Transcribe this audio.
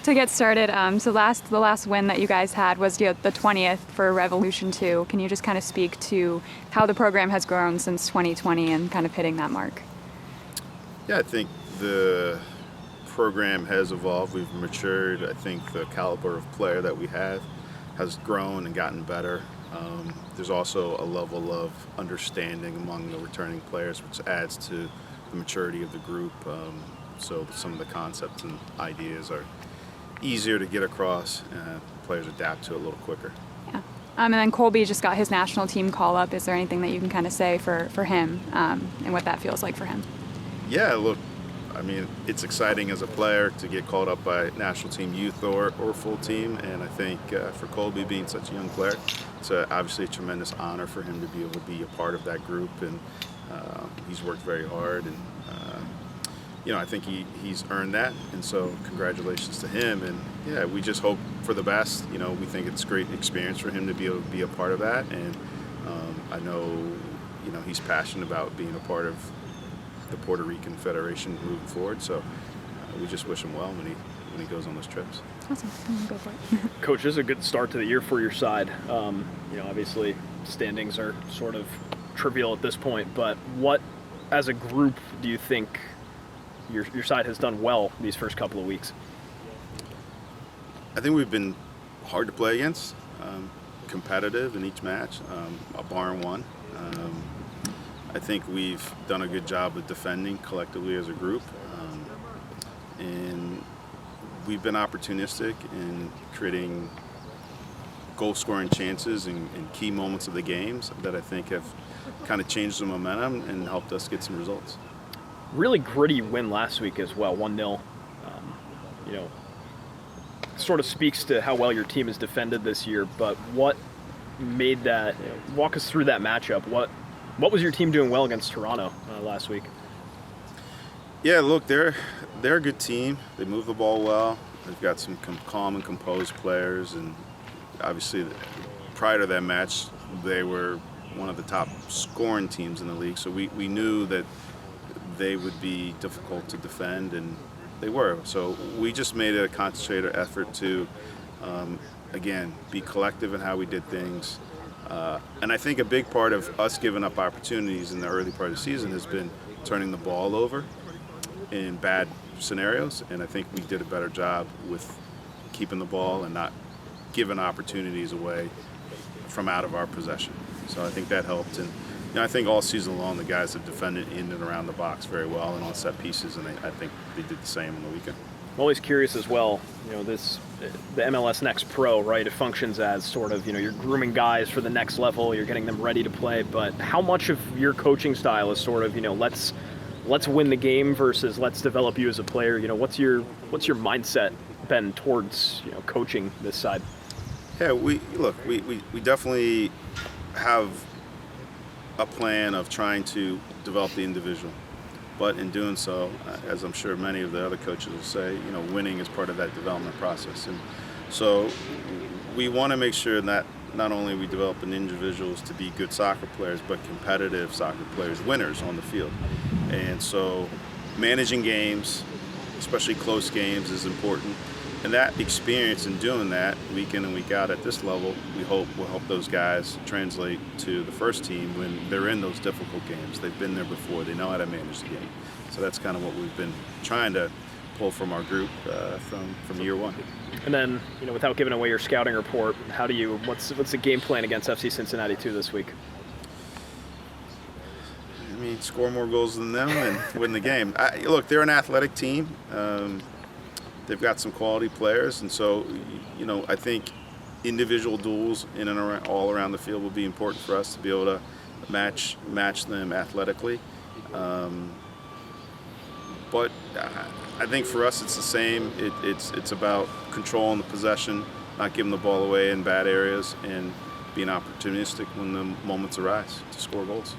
To get started, so the last win that you guys had was the 20th for Revolution 2. Can you just kind of speak to how the program has grown since 2020 and kind of hitting that mark? Yeah, I think the program has evolved. We've matured. I think the caliber of player that we have has grown and gotten better. There's also a level of understanding among the returning players, which adds to the maturity of the group. So some of the concepts and ideas are easier to get across. Players adapt to it a little quicker. Yeah. And then Colby just got his national team call up. Is there anything that you can kind of say for him and what that feels like for him? Yeah, look, I mean, it's exciting as a player to get called up by national team youth or full team. And I think for Colby being such a young player, it's obviously a tremendous honor for him to be able to be a part of that group. And he's worked very hard. And, I think he's earned that. And so congratulations to him. And, yeah, we just hope for the best. We think it's a great experience for him to be able to be a part of that. And I know, he's passionate about being a part of the Puerto Rican Federation moving forward. So we just wish him well when he goes on those trips. Awesome. Go for it. Coach, this is a good start to the year for your side. Obviously standings are sort of trivial at this point, but what, as a group, do you think your side has done well these first couple of weeks? I think we've been hard to play against, competitive in each match, barring one. I think we've done a good job of defending collectively as a group, and we've been opportunistic in creating goal-scoring chances in key moments of the games that I think have kind of changed the momentum and helped us get some results. Really gritty win last week as well, 1-0. Sort of speaks to how well your team has defended this year, but what made that, walk us through that matchup. What was your team doing well against Toronto last week? Yeah, look, they're a good team. They move the ball well. They've got some calm and composed players, and obviously prior to that match, they were one of the top scoring teams in the league, so we knew that they would be difficult to defend, and they were. So we just made a concentrated effort to, again, be collective in how we did things. And I think a big part of us giving up opportunities in the early part of the season has been turning the ball over in bad scenarios, and I think we did a better job with keeping the ball and not giving opportunities away from out of our possession. So I think that helped. And I think all season long the guys have defended in and around the box very well and on set pieces, and I think they did the same on the weekend. I'm always curious as well, the MLS Next Pro, right? It functions as sort of, you're grooming guys for the next level, you're getting them ready to play, but how much of your coaching style is sort of, let's win the game versus let's develop you as a player? What's your mindset been towards, coaching this side? Yeah, we definitely have a plan of trying to develop the individual. But in doing so, as I'm sure many of the other coaches will say, winning is part of that development process. And so we want to make sure that not only we develop individuals to be good soccer players, but competitive soccer players, winners on the field. And so managing games, especially close games, is important. And that experience in doing that week in and week out at this level, we hope will help those guys translate to the first team when they're in those difficult games. They've been there before. They know how to manage the game. So that's kind of what we've been trying to pull from our group from year one. And then, without giving away your scouting report, what's the game plan against FC Cincinnati 2 this week? I mean, score more goals than them and win the game. Look, they're an athletic team. They've got some quality players, and so, I think individual duels in and around, all around the field will be important for us to be able to match them athletically. But I think for us it's the same. It's about controlling the possession, not giving the ball away in bad areas, and being opportunistic when the moments arise to score goals.